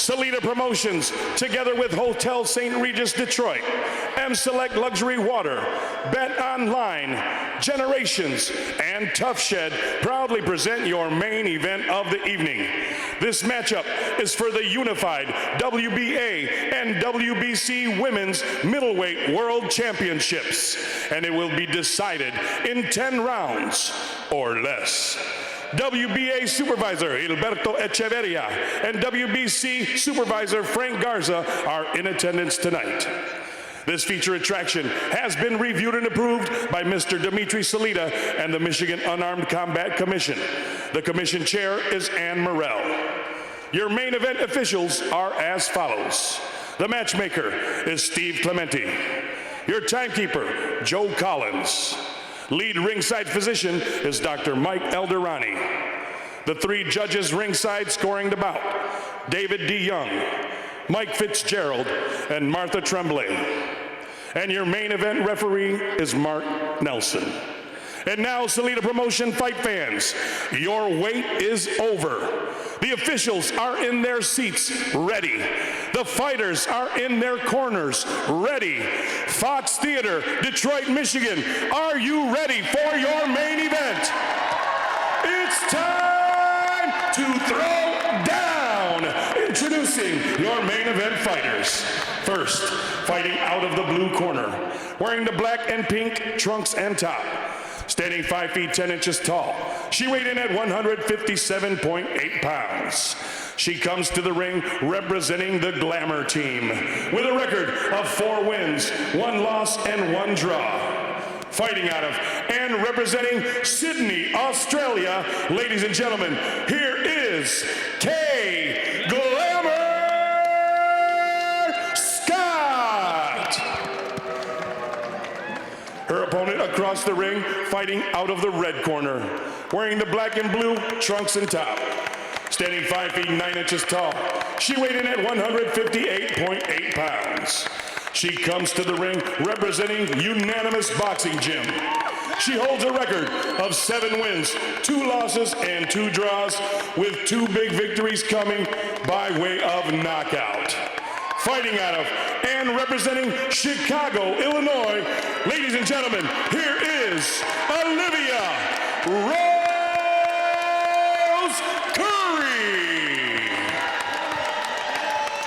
Salida Promotions, together with Hotel St. Regis Detroit, M Select Luxury Water, Bet Online, Generations, and Tough Shed proudly present your main event of the evening. This matchup is for the unified WBA and WBC Women's Middleweight World Championships, and it will be decided in 10 rounds or less. WBA Supervisor Gilberto Echeverria and WBC Supervisor Frank Garza are in attendance tonight. This feature attraction has been reviewed and approved by Mr. Dimitri Salida and the Michigan Unarmed Combat Commission. The commission chair is Ann Morrell. Your main event officials are as follows. The matchmaker is Steve Clementi. Your timekeeper, Joe Collins. Lead ringside physician is Dr. Mike Elderani. The 3 judges ringside scoring the bout, David D. Young, Mike Fitzgerald, and Martha Tremblay. And your main event referee is Mark Nelson. And now, Salida Promotion fight fans, your wait is over. The officials are in their seats, ready. The fighters are in their corners, ready. Fox Theater, Detroit, Michigan, are you ready for your main event? It's time to throw down. Introducing your main event fighters. First, fighting out of the blue corner, wearing the black and pink trunks and top. Standing 5 feet 10 inches tall, she weighed in at 157.8 pounds. She comes to the ring representing the Glamour team with a record of 4 wins, 1 loss, and 1 draw. Fighting out of and representing Sydney, Australia, ladies and gentlemen, here is Kaye Scott. Her opponent across the ring, fighting out of the red corner, wearing the black and blue trunks and top. Standing 5 feet 9 inches tall, she weighed in at 158.8 pounds. She comes to the ring representing Unanimous Boxing Gym. She holds a record of 7 wins, 2 losses, and 2 draws, with 2 big victories coming by way of knockout. Fighting out of and representing Chicago, Illinois, ladies and gentlemen, here is Olivia Rose Curry.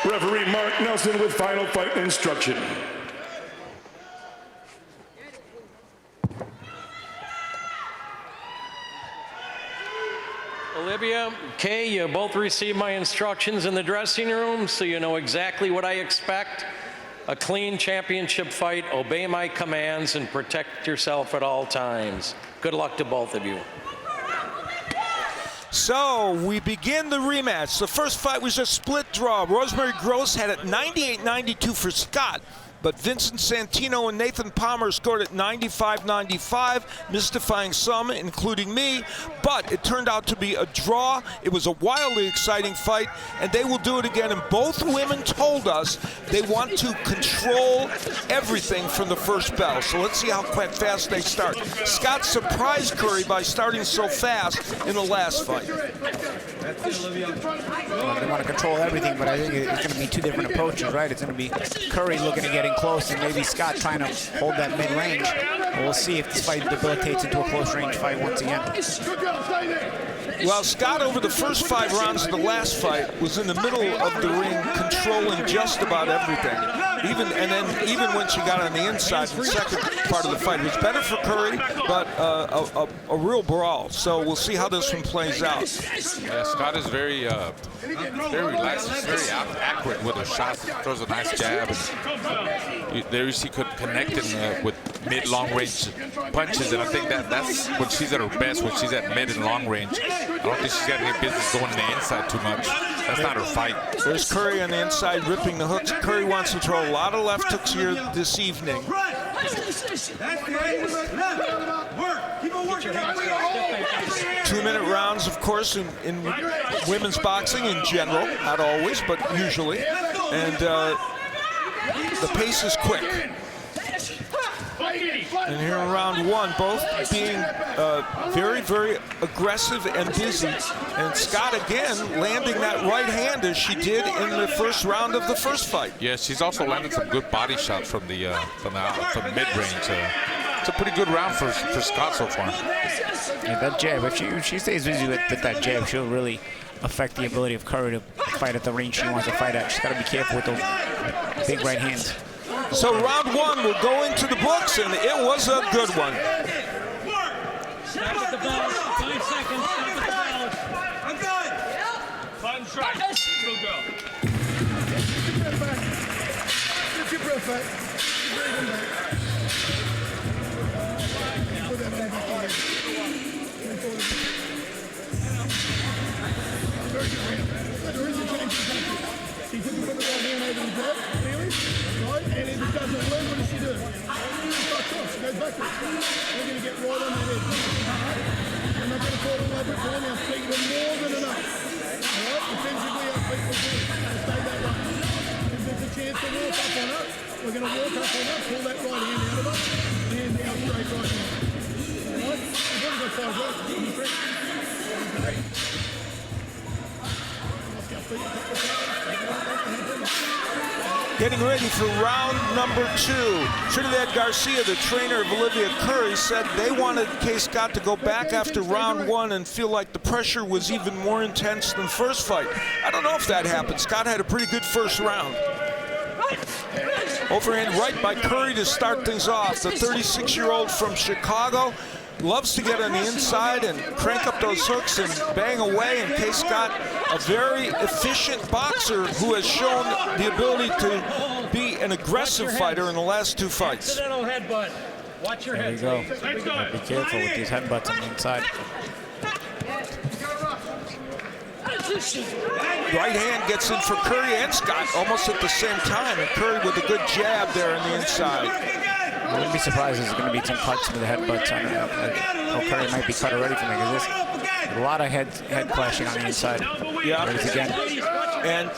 Referee Mark Nelson with final fight instruction. Olivia, Kaye, you both received my instructions in the dressing room, so you know exactly what I expect. A clean championship fight, obey my commands, and protect yourself at all times. Good luck to both of you. So we begin the rematch. The first fight was a split draw. Rosemary Gross had it 98-92 for Scott, but Vincent Santino and Nathan Palmer scored at 95-95, mystifying some, including me, but it turned out to be a draw. It was a wildly exciting fight, and they will do it again, and both women told us they want to control everything from the first bell. So let's see how quite fast they start. Scott surprised Curry by starting so fast in the last fight. Well, they want to control everything, but I think it's going to be 2 different approaches, right? It's going to be Curry looking at getting close, and maybe Scott trying to hold that mid-range. We'll see if this fight debilitates into a close-range fight once again. Well, Scott, over the first 5 rounds of the last fight, was in the middle of the ring, controlling just about everything. Even when she got on the inside, the second part of the fight, it was better for Curry, but a real brawl. So we'll see how this one plays out. Yeah, Scott is very relaxed. He's very accurate with her shots. Throws a nice jab. And there you see connecting with mid-long range punches, and I think that's when she's at her best, when she's at mid and long range. I don't think she's got any business going to the inside too much. That's not her fight. There's Curry on the inside ripping the hooks. Curry wants to throw a lot of left hooks here this evening. 2-minute rounds, of course, in women's boxing in general. Not always, but usually. And the pace is quick. And here in round one, both being very, very aggressive and busy. And Scott again landing that right hand as she did in the first round of the first fight. Yeah, she's also landed some good body shots from the mid-range. It's a pretty good round for Scott so far. Yeah, that jab, if she stays busy with that jab, she'll really affect the ability of Curry to fight at the range she wants to fight at. She's got to be careful with those big right hands. So round one will go into the books, and it was a good one. Stop at the bell. 5 seconds. Stop at the bell. I'm good. Fun strike. Go, go. Get your breath back. Put that back on. Very good hand. There is a change. She took the right hand over the jab. Clearly. Right? And if it doesn't work, what does she do? She starts off. She goes backwards. We're going to get right on that edge. I'm not going to fall in love with her. Now feet were more than enough. All right? Defensively, our feet were good. Stay that way. If there's a chance to walk up on her, we're going to walk up on her, pull that right hand out of her, hand out straight right hand. All right? We've got to go 5 rounds. Getting ready for round number 2. Trinidad Garcia, the trainer of Olivia Curry, said they wanted Kaye Scott to go back after round 1 and feel like the pressure was even more intense than first fight. I don't know if that happened. Scott had a pretty good first round. Overhand right by Curry to start things off. The 36-year-old from Chicago loves to get on the inside and crank up those hooks and bang away. And Kaye Scott, a very efficient boxer who has shown the ability to be an aggressive fighter in the last 2 fights. Accidental headbutt. Watch your head. There you go. Be careful with these headbutts on the inside. Right hand gets in for Curry and Scott almost at the same time. And Curry with a good jab there on the inside. I wouldn't be surprised if there's going to be some cuts with the headbutts on her. Curry might be cut already from it because there's a lot of head clashing on the inside. Yeah. Again. And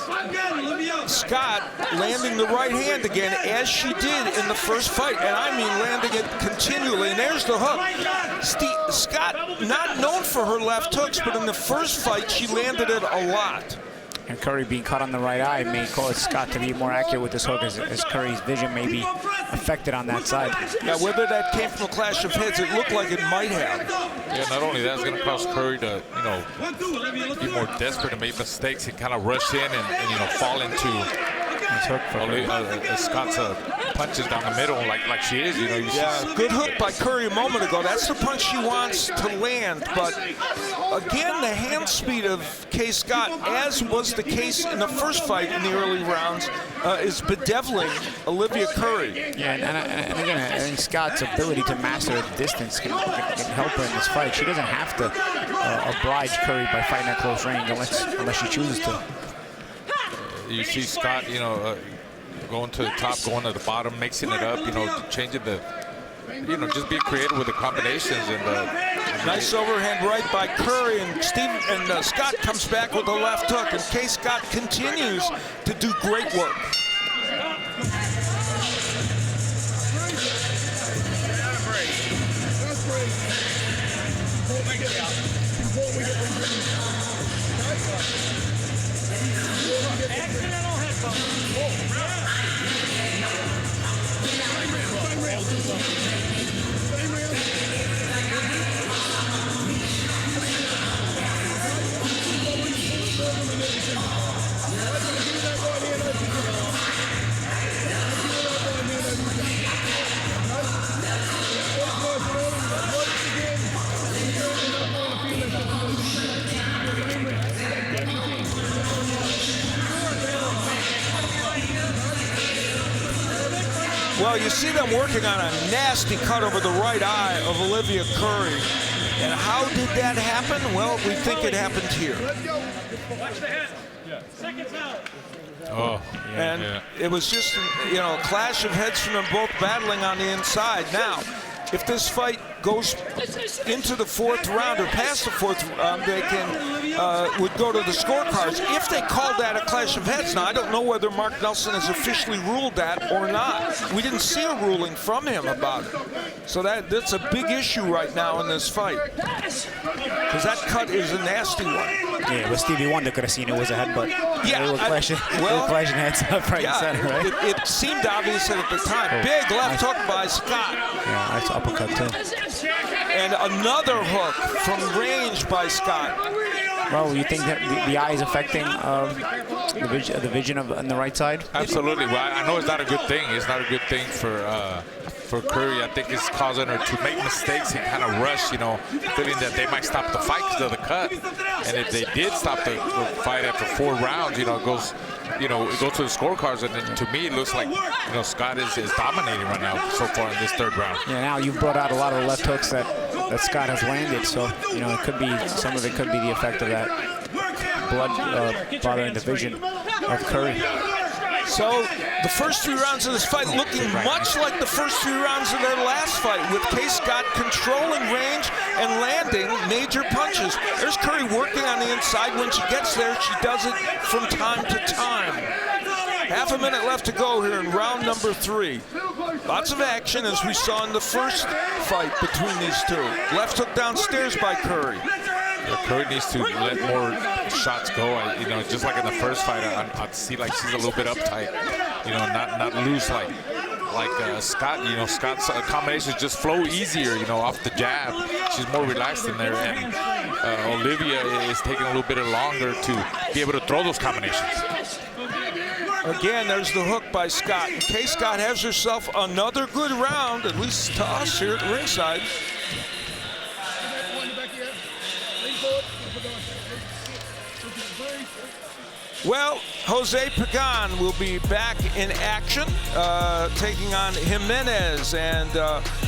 Scott landing the right hand again as she did in the first fight. And I mean landing it continually. And there's the hook. Scott, not known for her left hooks, but in the first fight, she landed it a lot. And Curry being caught on the right eye may cause Scott to be more accurate with this hook as Curry's vision may be affected on that side. Now, whether that came from a clash of heads, it looked like it might have. Yeah, not only that, it's going to cause Curry to, be more desperate and make mistakes and kind of rush in and fall into Scott's punches down the middle like she is. Yeah, good hook by Curry a moment ago. That's the punch she wants to land. But again, the hand speed of Kaye Scott, as was the case in the first fight in the early rounds, is bedeviling Olivia Curry. Yeah, and again, I think Scott's ability to master the distance can help her in this fight. She doesn't have to oblige Curry by fighting at close range unless she chooses to. You see Scott, going to the top, going to the bottom, mixing it up, changing the, just being creative with the combinations. And nice overhand right by Curry, and Scott comes back with the left hook, and Kaye Scott continues to do great work. Accidental headbutt. Well, you see them working on a nasty cut over the right eye of Olivia Curry. And how did that happen? Well, we think it happened here. Watch the head. Seconds out. Oh, And it was just, a clash of heads from them both battling on the inside. Now, if this fight goes into the fourth round or past the fourth round, they would go to the scorecards. If they called that a clash of heads, now I don't know whether Mark Nelson has officially ruled that or not. We didn't see a ruling from him about it. So that's a big issue right now in this fight. Because that cut is a nasty one. Yeah, but Stevie Wonder could have seen it was a headbutt. Yeah, It was question heads up right and center, right? It seemed obvious at the time. Big left hook by Scott. Yeah, nice uppercut too. And another hook from range by Scott. Well, you think that the eye is affecting the vision on the right side? Absolutely. Well, I know it's not a good thing. It's not a good thing for Curry. I think it's causing her to make mistakes and kind of rush, you know, feeling that they might stop the fight because of the cut. And if they did stop the fight after 4 rounds, you know, it goes to the scorecards, and then to me it looks like, you know, Scott is dominating right now so far in this 3rd round. Yeah, now you've brought out a lot of the left hooks that Scott has landed, so you know some of it could be the effect of that blood bothering the vision of Curry. So the first 3 rounds of this fight looking much like the first 3 rounds of their last fight, with Kaye Scott controlling range and landing major punches. There's Curry working on the inside. When she gets there, she does it from time to time. Half a minute left to go here in round number 3. Lots of action, as we saw in the first fight between these two. Left hook downstairs by Curry. Yeah, Curry needs to let more shots go. You know, just like in the first fight, I see like she's a little bit uptight. You know, not loose like Scott. You know, Scott's combinations just flow easier. You know, off the jab, she's more relaxed in there, and Olivia is taking a little bit longer to be able to throw those combinations. Again, there's the hook by Scott. And Kaye Scott has herself another good round, at least to us here at ringside. Well, Jose Pagan will be back in action, taking on Jimenez, and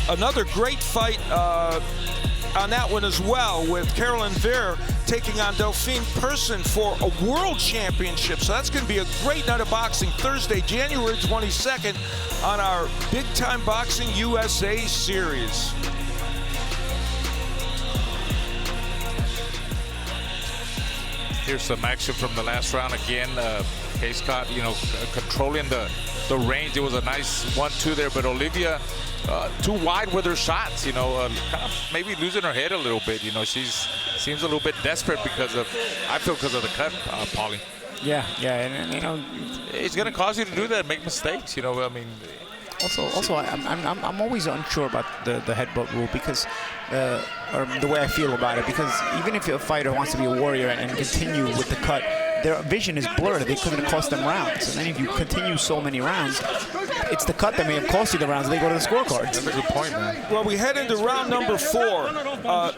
another great fight on that one as well, with Carolyn Veer taking on Delphine Person for a world championship. So that's going to be a great night of boxing, Thursday, January 22nd, on our Big Time Boxing USA series. Here's some action from the last round again. Kaye Scott, you know, controlling the range. It was a nice 1-2 there, but Olivia too wide with her shots. You know, kind of maybe losing her head a little bit. You know, seems a little bit desperate because of the cut, Paulie. Yeah, and you know, it's going to cause you to do that, make mistakes. You know, I mean. Also, I'm always unsure about the headbutt rule, because or the way I feel about it, because even if a fighter wants to be a warrior and continue with the cut, their vision is blurred. They couldn't cost them rounds. And then if you continue so many rounds, it's the cut that may have cost you the rounds. They go to the scorecards. That's a good point, man. Well, we head into round number 4.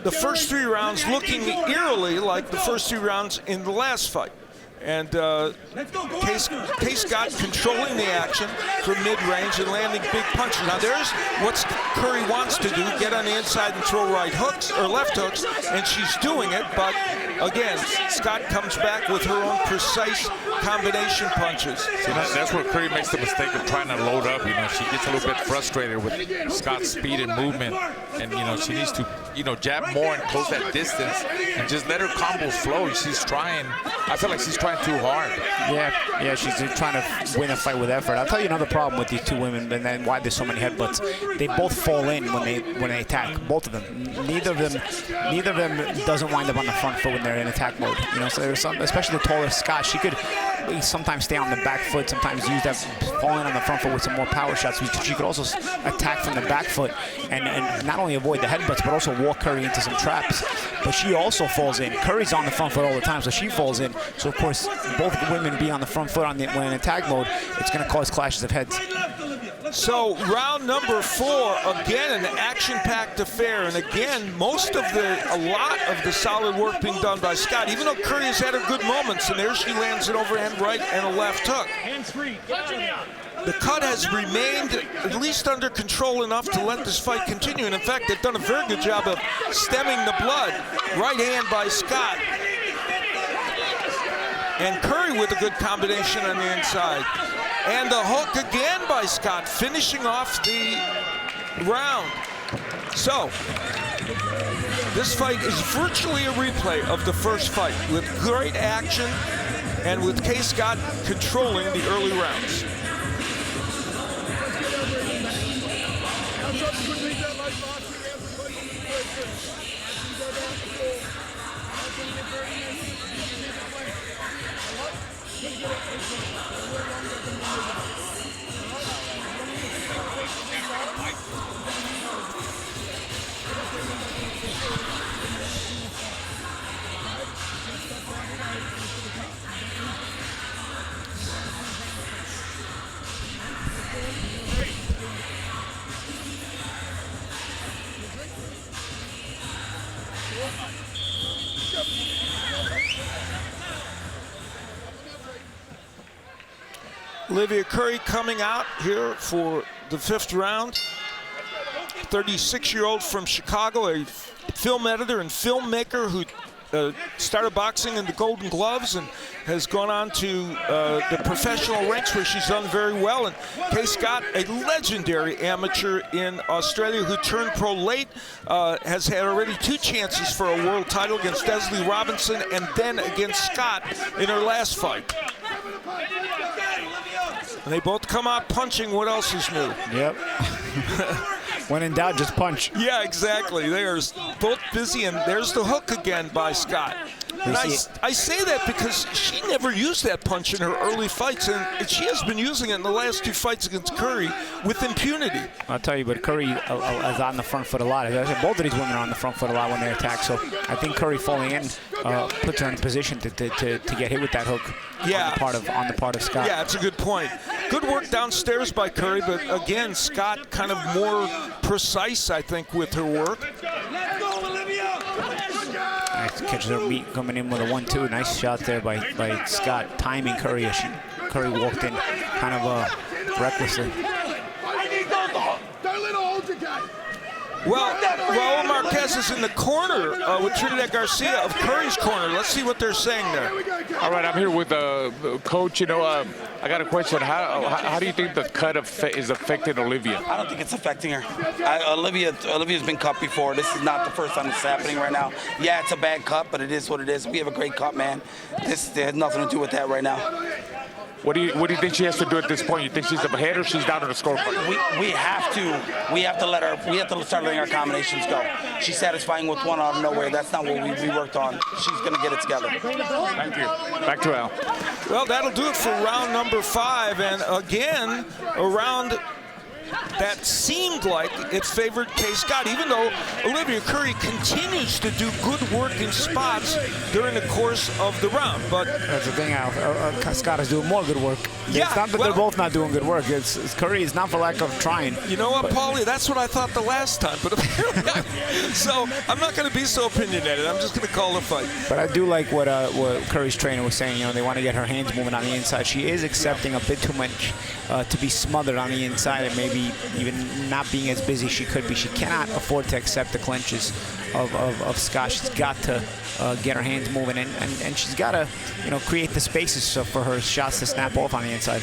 The first 3 rounds looking eerily like the first 3 rounds in the last fight. And Kaye Scott controlling the action from mid-range and landing big punches. Now there's what Curry wants to do, get on the inside and throw right hooks or left hooks, and she's doing it, but again, Scott comes back with her own precise combination punches. So that's where Curry makes the mistake of trying to load up. You know, she gets a little bit frustrated with Scott's speed and movement, and you know, she needs to, you know, jab more and close that distance and just let her combos flow. She's trying, I feel like she's trying too hard. Yeah, she's trying to win a fight with effort. I'll tell you another problem with these 2 women, and then why there's so many headbutts. They both fall in when they attack. Both of them. Neither of them doesn't wind up on the front foot when they're in attack mode. You know, so there's some, especially the taller Scott. She could sometimes stay on the back foot, sometimes use that falling on the front foot with some more power shots. She could also attack from the back foot and not only avoid the headbutts, but also walk Curry into some traps. But she also falls in. Curry's on the front foot all the time, so she falls in. So of course, both women being on the front foot when in attack mode, it's going to cause clashes of heads. So round number 4, again, an action-packed affair, and again, a lot of the solid work being done by Scott, even though Curry has had her good moments, and there she lands an overhand right and a left hook. The cut has remained at least under control enough to let this fight continue, and in fact, they've done a very good job of stemming the blood. Right hand by Scott. And Curry with a good combination on the inside. And the hook again by Scott, finishing off the round. So, this fight is virtually a replay of the first fight with great action and with Kaye Scott controlling the early rounds. Olivia Curry coming out here for the 5th round. 36-year-old from Chicago, a film editor and filmmaker who started boxing in the Golden Gloves and has gone on to the professional ranks where she's done very well. And Kaye Scott, a legendary amateur in Australia who turned pro late, has had already 2 chances for a world title against Desley Robinson and then against Scott in her last fight. And they both come out punching. What else is new? Yep. When in doubt, just punch. Yeah, exactly. They are both busy, and there's the hook again by Scott. And I say that because she never used that punch in her early fights, and she has been using it in the last 2 fights against Curry with impunity. I'll tell you, but Curry is on the front foot a lot. Both of these women are on the front foot a lot when they attack, so I think Curry falling in puts her in a position to get hit with that hook. Yeah. on the part of Scott. Yeah, it's a good point. Good work downstairs by Curry, but again, Scott kind of more precise, I think, with her work. Let's go, Olivia! Nice, catches her meat coming in with a 1-2. Nice shot there by Scott, timing Curry as Curry walked in kind of recklessly. Well, Raul Marquez is in the corner with Trinidad Garcia of Curry's corner. Let's see what they're saying there. All right, I'm here with Coach. You know, I got a question. How do you think the cut is affecting Olivia? I don't think it's affecting her. Olivia's been cut before. This is not the first time it's happening right now. Yeah, it's a bad cut, but it is what it is. We have a great cut, man. This has nothing to do with that right now. What do you think she has to do at this point? You think she's ahead or she's down in the scorecard? We have to let her. We have to start letting our combinations go. She's satisfying with one out of nowhere. That's not what we worked on. She's gonna get it together. Thank you. Back to Al. Well, that'll do it for round number 5, and again, a round that seemed like it favored Kaye Scott, even though Olivia Curry continues to do good work in spots during the course of the round. But that's the thing, Al. Scott is doing more good work. Yeah, it's not that they're both not doing good work. It's Curry is not for lack of trying. You know what, Paulie? That's what I thought the last time. But apparently, so I'm not going to be so opinionated. I'm just going to call the fight. But I do like what Curry's trainer was saying. You know, they want to get her hands moving on the inside. She is accepting a bit too much to be smothered on the inside, and maybe even not being as busy as she could be. She cannot afford to accept the clinches of Scott. She's got to get her hands moving, and she's got to, you know, create the spaces for her shots to snap off on the inside.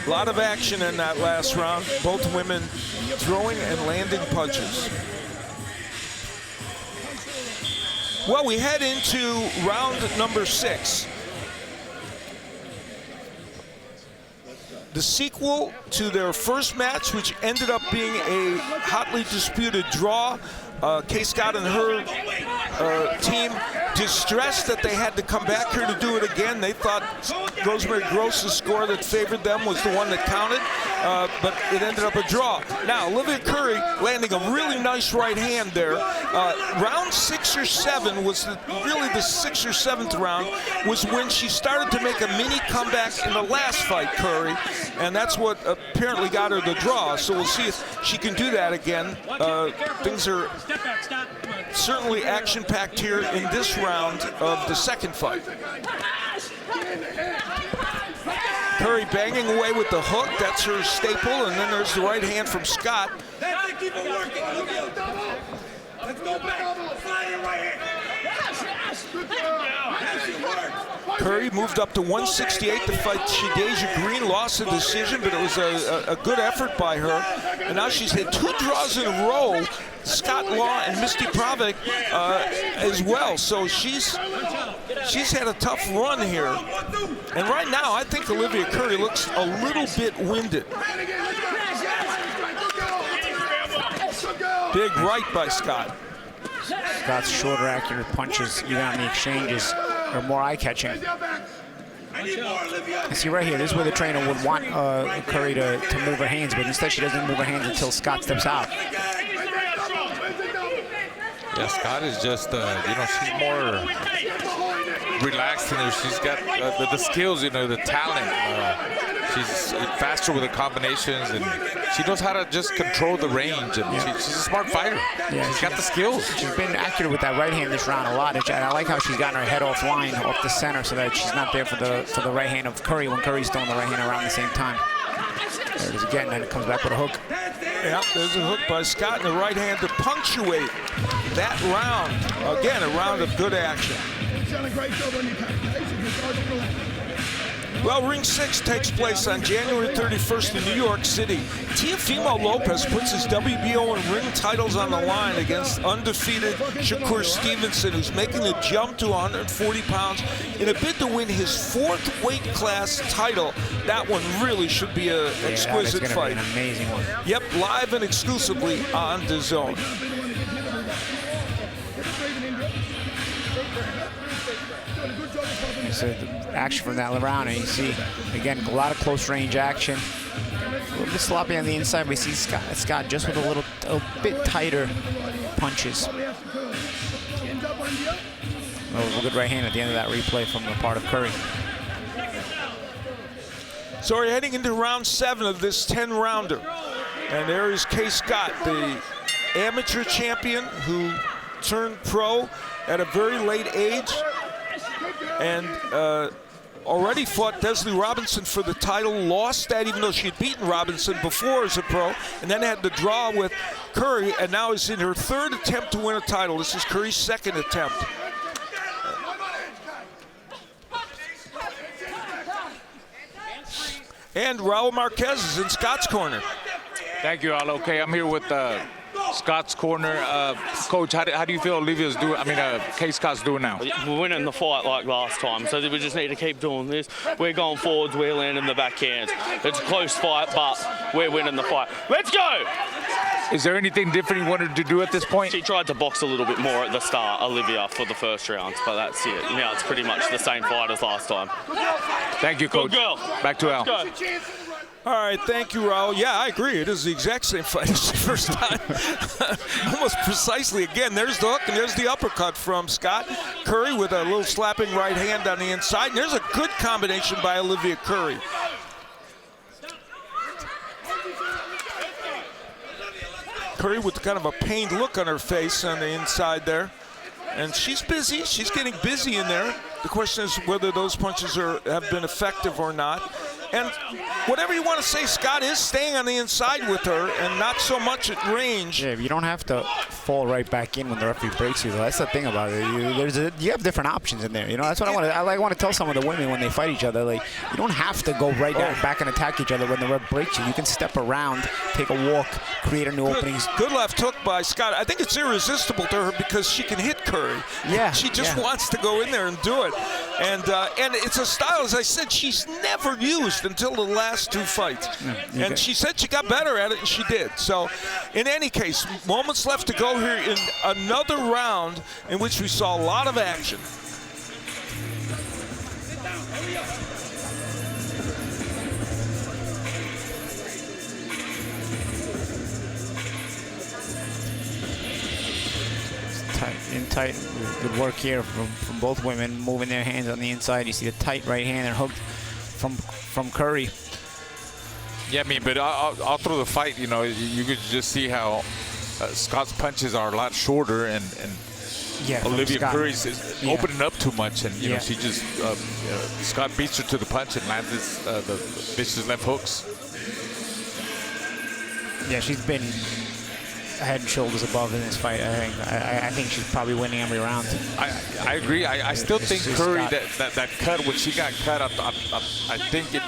A lot of action in that last round. Both women throwing and landing punches. Well, we head into round number 6. The sequel to their first match, which ended up being a hotly disputed draw. Kaye Scott and her team distressed that they had to come back here to do it again. They thought Rosemary Gross's score that favored them was the one that counted, but it ended up a draw. Now, Olivia Curry landing a really nice right hand there. Round 6 or 7 was really the 6th or 7th round was when she started to make a mini comeback in the last fight, Curry, and that's what apparently got her the draw. So we'll see if she can do that again. Things are certainly action-packed here in this round of the second fight. Curry banging away with the hook. That's her staple. And then there's the right hand from Scott. Keep it working, Olivia. Let's go back. Slide it right here. Yes. Yes, it works. Curry moved up to 168 to fight Shadeja Green, lost the decision, but it was a good effort by her. And now she's had 2 draws in a row, Scott Law and Misty Pravik as well. So she's had a tough run here. And right now, I think Olivia Curry looks a little bit winded. Big right by Scott. Scott's shorter, accurate punches, even on the exchanges, are more eye-catching. See right here, this is where the trainer would want Curry to move her hands, but instead she doesn't move her hands until Scott steps out. Yeah, Scott is just, she's more relaxed in there. She's got the skills, the talent. She's faster with the combinations, and she knows how to just control the range. And she's a smart fighter. Yeah, she's got the skills. She's been accurate with that right hand this round a lot. And I like how she's gotten her head offline, off the center, so that she's not there for the right hand of Curry when Curry's throwing the right hand around the same time. There it is again, and then it comes back with a hook. Yeah, there's a hook by Scott in the right hand to punctuate that round. Again, a round of good action. Well, Ring 6 takes place on January 31st in New York City. Teofimo Lopez puts his WBO and ring titles on the line against undefeated Shakur Stevenson, who's making the jump to 140 pounds in a bid to win his 4th weight class title. That one really should be an exquisite fight. Be an amazing one. Yep, live and exclusively on DAZN. So the action from that round, and you see, again, a lot of close range action. A little bit sloppy on the inside. We see Scott just with a bit tighter punches. A good right hand at the end of that replay from the part of Curry. So we're heading into round 7 of this 10-rounder. And there is Kaye Scott, the amateur champion who turned pro at a very late age. And already fought Desley Robinson for the title, lost that even though she had beaten Robinson before as a pro, and then had the draw with Curry, and now is in her 3rd attempt to win a title. This is Curry's 2nd attempt. And Raul Marquez is in Scott's corner. Thank you, Al. Okay, I'm here with Scott's corner. Coach, how do you feel Olivia's doing? Kaye Scott's doing now? We're winning the fight like last time, so we just need to keep doing this. We're going forwards, we're landing the backhands. It's a close fight, but we're winning the fight. Let's go! Is there anything different you wanted to do at this point? She tried to box a little bit more at the start, Olivia, for the first rounds, but that's it. Now it's pretty much the same fight as last time. Thank you, Coach. Good girl. Back to Al. Let's go. All right, thank you, Raul. Yeah, I agree. It is the exact same fight as the first time. Almost precisely. Again, there's the hook and there's the uppercut from Scott. Curry with a little slapping right hand on the inside. And there's a good combination by Olivia Curry. Curry with kind of a pained look on her face on the inside there. And she's busy. She's getting busy in there. The question is whether those punches have been effective or not. And whatever you want to say, Scott is staying on the inside with her and not so much at range. Yeah, you don't have to fall right back in when the referee breaks you, though. That's the thing about it. You have different options in there. That's what I want to tell some of the women when they fight each other. Like, you don't have to go right back and attack each other when the ref breaks you. You can step around, take a walk, create a new opening. Good left hook by Scott. I think it's irresistible to her because she can hit Curry. Yeah. She just wants to go in there and do it. And it's a style, as I said, she's never used until the last 2 fights. Yeah, and she said she got better at it, and she did. So, in any case, moments left to go here in another round in which we saw a lot of action. Tight, good work here from both women, moving their hands on the inside. You see the tight right hand and hook from Curry. Yeah, but all through the fight, you could just see how Scott's punches are a lot shorter, and Olivia Curry's is opening up too much, and she just Scott beats her to the punch and lands the vicious left hooks. Yeah, she's been head and shoulders above in this fight. I think she's probably winning every round. I agree. I still think Curry, that cut, when she got cut, I think it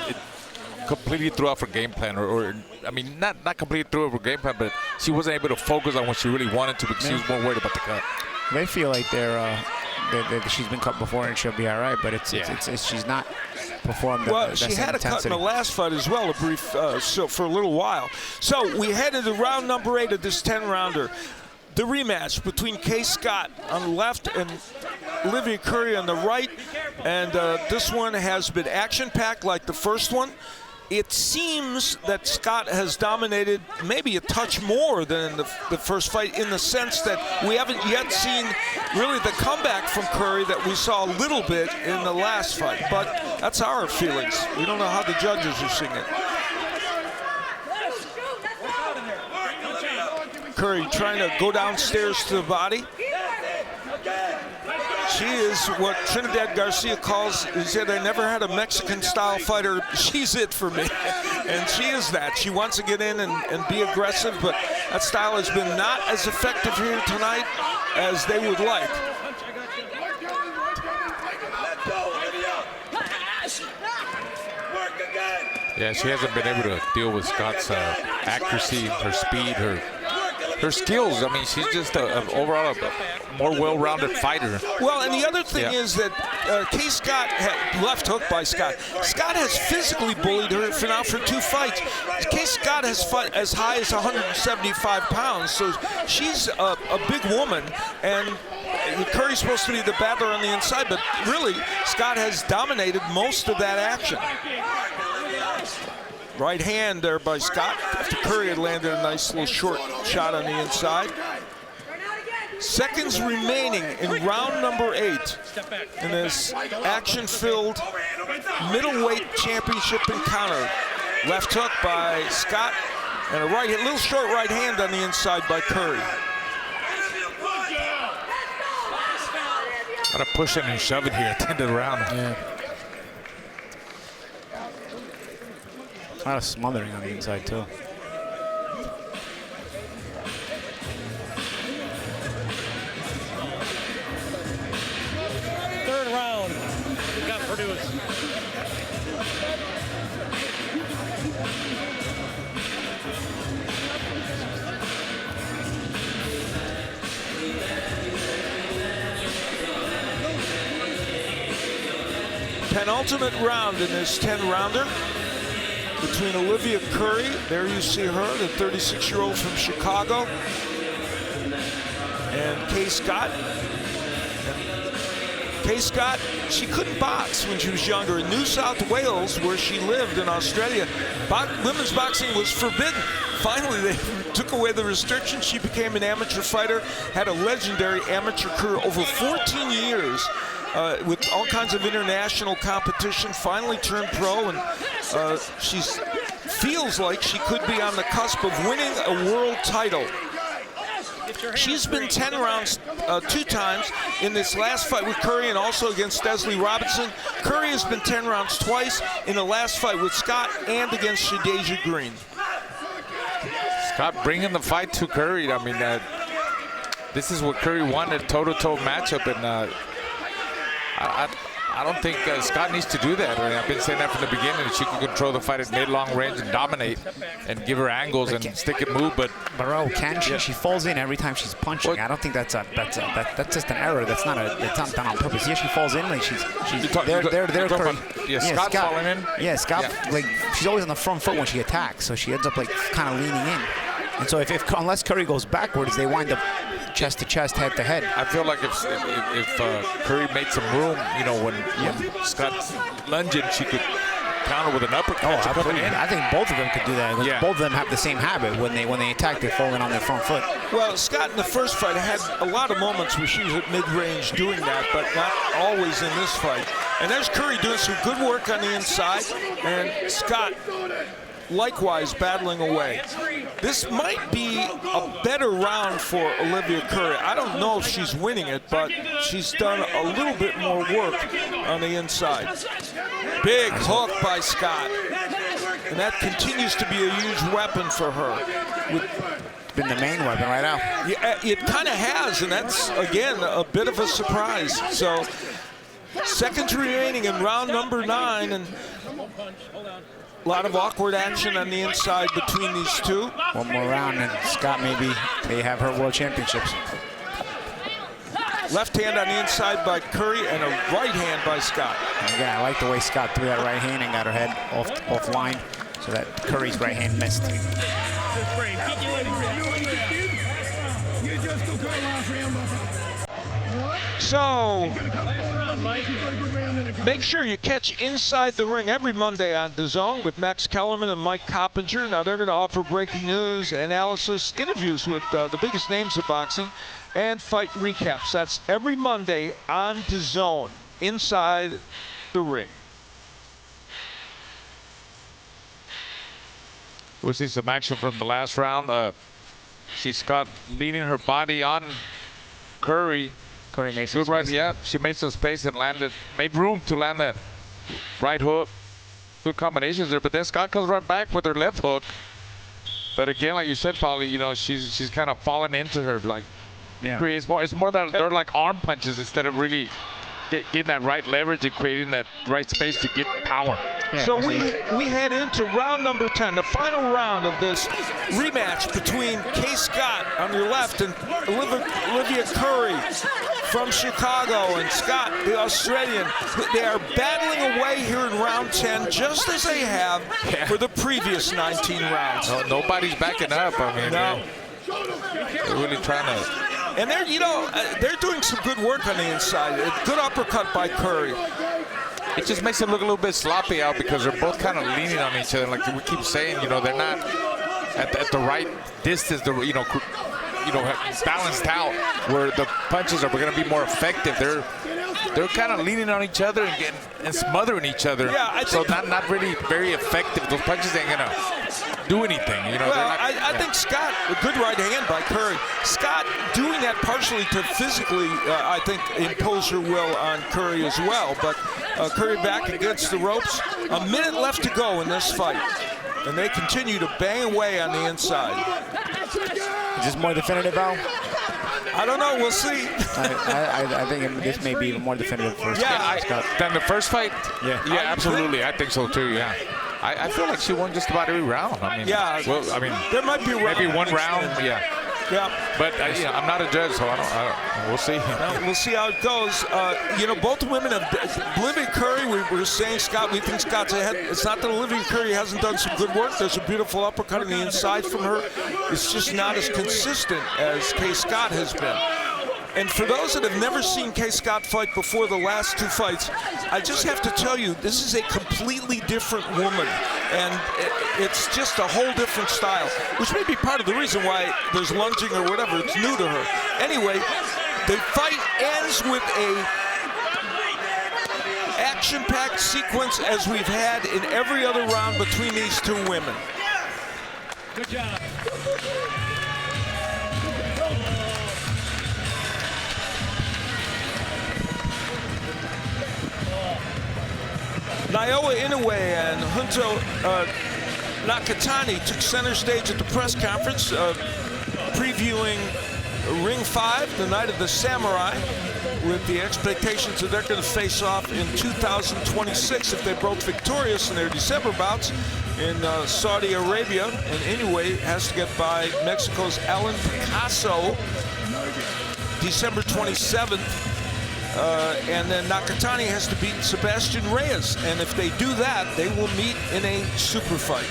completely threw off her game plan, or I mean, not completely threw off her game plan, but she wasn't able to focus on what she really wanted to because she was more worried about the cut. They feel like she's been cut before and she'll be all right, but it's she's not performed. Well, she had a cut in the last fight as well, so for a little while. So we head into round number 8 of this 10-rounder. The rematch between Kaye Scott on the left and Olivia Curry on the right. And this one has been action-packed like the first one. It seems that Scott has dominated maybe a touch more than in the first fight, in the sense that we haven't yet seen really the comeback from Curry that we saw a little bit in the last fight. But that's our feelings. We don't know how the judges are seeing it. Curry trying to go downstairs to the body. She is what Trinidad Garcia calls, he said, I never had a Mexican-style fighter. She's it for me. And she is that. She wants to get in and be aggressive, but that style has been not as effective here tonight as they would like. Yeah, she hasn't been able to deal with Scott's accuracy, her speed, her skills. I mean, she's just overall a more well-rounded fighter. Well, and the other thing is that Kaye Scott had left hook by Scott. Scott has physically bullied her for now for 2 fights. Kaye Scott has fought as high as 175 pounds, so she's a big woman, and Curry's supposed to be the battler on the inside, but really, Scott has dominated most of that action. Right hand there by Scott after Curry had landed a nice little short shot on the inside. Seconds remaining in round number 8 in this action-filled middleweight championship encounter. Left hook by Scott and a little short right hand on the inside by Curry. A lot of pushing and shoving here at the end of the round. Yeah. A lot of smothering on the inside, too. Third round. We got produced. Penultimate round in this 10-rounder. Between Olivia Curry, there you see her, the 36-year-old from Chicago, and Kaye Scott. Kaye Scott, she couldn't box when she was younger. In New South Wales, where she lived in Australia, women's boxing was forbidden. Finally, they took away the restrictions. She became an amateur fighter, had a legendary amateur career over 14 years. With all kinds of international competition, finally turned pro, and she feels like she could be on the cusp of winning a world title. She's been 10 rounds 2 times in this last fight with Curry and also against Desley Robinson. Curry has been 10 rounds twice in the last fight with Scott and against Shadeja Green. Scott bringing the fight to Curry. I mean, this is what Curry wanted, toe-to-toe matchup, and I don't think Scott needs to do that. I mean, I've been saying that from the beginning, that she can control the fight at mid-long range and dominate and give her angles and stick and move. But Barrow, can she? Yeah. She falls in every time she's punching. What? I don't think that's just an error. That's not done on purpose. Yeah, she falls in like she's there. Scott falling in. Yeah, Scott like she's always on the front foot when she attacks, so she ends up like kind of leaning in. And so unless Curry goes backwards, they wind up chest to chest, head to head. I feel like if Curry made some room, you know, when Scott's lunging, she could counter with an uppercut. Absolutely. I think both of them could do that. Yeah. Both of them have the same habit. When they attack, they fall in on their front foot. Well, Scott in the first fight had a lot of moments where she was at mid-range doing that, but not always in this fight. And there's Curry doing some good work on the inside, and Scott likewise battling away. This might be a better round for Olivia Curry. I don't know if she's winning it, but she's done a little bit more work on the inside. Big hook by Scott. And that continues to be a huge weapon for her. With been the main weapon right now. Yeah, it kind of has, and that's, again, a bit of a surprise. So, seconds remaining in round number 9, and a lot of awkward action on the inside between these two. One more round, and Scott maybe they have her world championships. Left hand on the inside by Curry and a right hand by Scott. And again, I like the way Scott threw that right hand and got her head off line so that Curry's right hand missed. So, make sure you catch Inside the Ring every Monday on DAZN with Max Kellerman and Mike Coppinger. Now, they're going to offer breaking news, analysis, interviews with the biggest names of boxing, and fight recaps. That's every Monday on DAZN, Inside the Ring. We see some action from the last round. She's got leaning her body on Curry. Curry made Good right, yeah. She made some space and made room to land that right hook. Good combinations there, but then Scott comes right back with her left hook. But again, like you said, Paulie, you know, she's kind of fallen into her, like, creates more. It's more that they're like arm punches instead of really getting that right leverage and creating that right space to get power. Yeah. So we head into round number 10, the final round of this rematch between Kaye Scott on your left and Olivia Curry from Chicago, and Scott, the Australian. They are battling away here in round 10, just as they have for the previous 19 rounds. No, nobody's backing up. I mean, no. They're really trying to. And they're, you know, they're doing some good work on the inside. A good uppercut by Curry. It just makes it look a little bit sloppy out because they're both kind of leaning on each other. Like we keep saying, you know, they're not at the right distance. You know, balanced out where the punches are going to be more effective. They're kind of leaning on each other and smothering each other. Yeah, so not really very effective. Those punches ain't gonna do anything. You know. Well, I think Scott, a good right hand by Curry. Scott doing that partially to physically, I think, impose her will on Curry as well. But Curry back against the ropes. A minute left to go in this fight, and they continue to bang away on the inside. Is this more definitive, Al? I don't know. We'll see. I think this may be even more definitive for Scott. Than the first fight? Yeah. Yeah, absolutely. I think so too. Yeah. I feel like she won just about every round. I mean, yeah. Well, I mean, there might be maybe one round. Yeah. Yeah. But I'm not a judge, so I don't. We'll see. We'll see how it goes. You know, both women have. Olivia Curry, we were saying, Scott, we think Scott's ahead. It's not that Olivia Curry hasn't done some good work. There's a beautiful uppercut on the inside from her. It's just not as consistent as Kaye Scott has been. And for those that have never seen Kaye Scott fight before the last two fights, I just have to tell you, this is a completely different woman. And it's just a whole different style, which may be part of the reason why there's lunging or whatever. It's new to her. Anyway, the fight ends with a action-packed sequence as we've had in every other round between these two women. Good job. Naoya Inoue and Hunter Nakatani took center stage at the press conference previewing Ring 5, the Night of the Samurai, with the expectations that they're going to face off in 2026 if they're both victorious in their December bouts in Saudi Arabia. And Inoue has to get by Mexico's Alan Picasso December 27th. And then Nakatani has to beat Sebastian Reyes. And if they do that, they will meet in a super fight.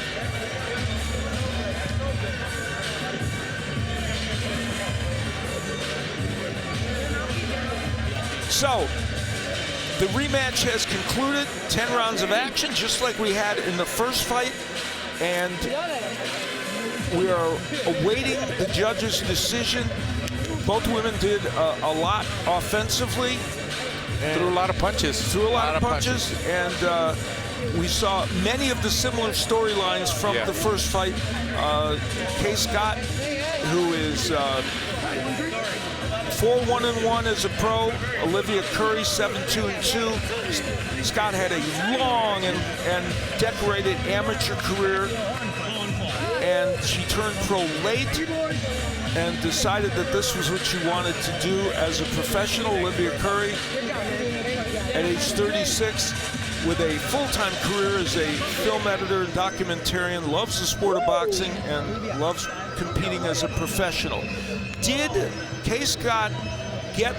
So, the rematch has concluded. 10 rounds of action, just like we had in the first fight. And we are awaiting the judge's decision. Both women did a lot offensively. Threw a lot of punches. Threw a lot of punches. And we saw many of the similar storylines from the first fight. Kaye Scott, who is 4-1-1 as a pro. Olivia Curry, 7-2-2. Scott had a long and decorated amateur career. and she turned pro late and decided that this was what she wanted to do as a professional. Olivia Curry, at age 36, with a full-time career as a film editor and documentarian, loves the sport of boxing and loves competing as a professional. Did Kaye Scott get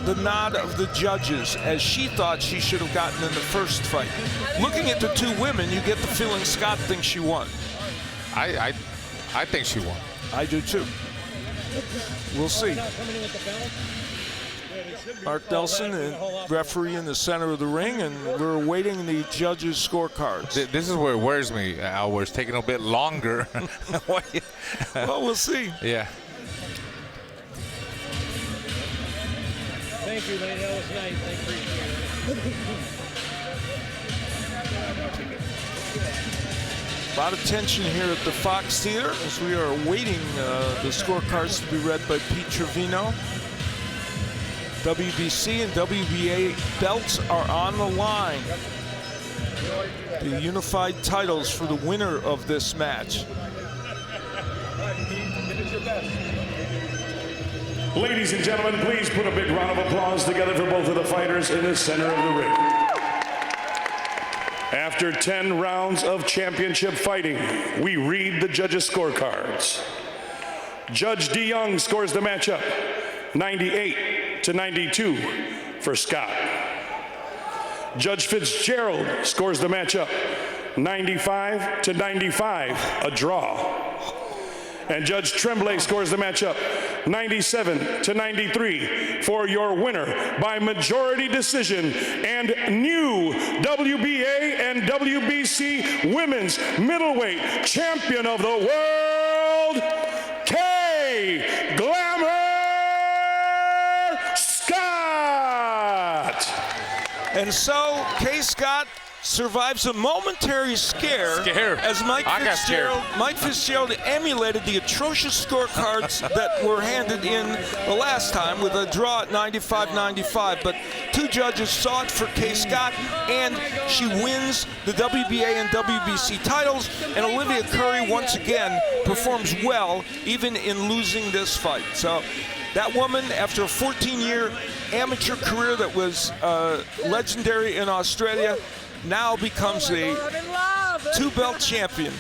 the nod of the judges as she thought she should have gotten in the first fight? Looking at the two women, you get the feeling Scott thinks she won. I think she won. I do too. We'll see. Mark Nelson, referee in the center of the ring, and we're awaiting the judges' scorecards. This is where it worries me, Al, where it's taking a bit longer. Well, we'll see. Yeah. Thank you, man. That was nice. I appreciate it. A lot of tension here at the Fox Theater as we are awaiting the scorecards to be read by Pete Trevino. WBC and WBA belts are on the line. The unified titles for the winner of this match. Ladies and gentlemen, please put a big round of applause together for both of the fighters in the center of the ring. After 10 rounds of championship fighting, we read the judges' scorecards. Judge DeYoung scores the matchup 98-92 for Scott. Judge Fitzgerald scores the matchup 95-95, a draw. And Judge Tremblay scores the matchup 97-93 for your winner by majority decision and new WBA and WBC Women's Middleweight Champion of the World, Kaye Scott. And so Kaye Scott survives a momentary scare as Mike Fitzgerald emulated the atrocious scorecards that were handed in the last time with a draw at 95-95. But two judges saw it for Kaye Scott, and she wins the WBA and WBC titles. And Olivia Curry once again performs well, even in losing this fight. So that woman, after a 14-year amateur career that was legendary in Australia, now becomes a two-belt champion.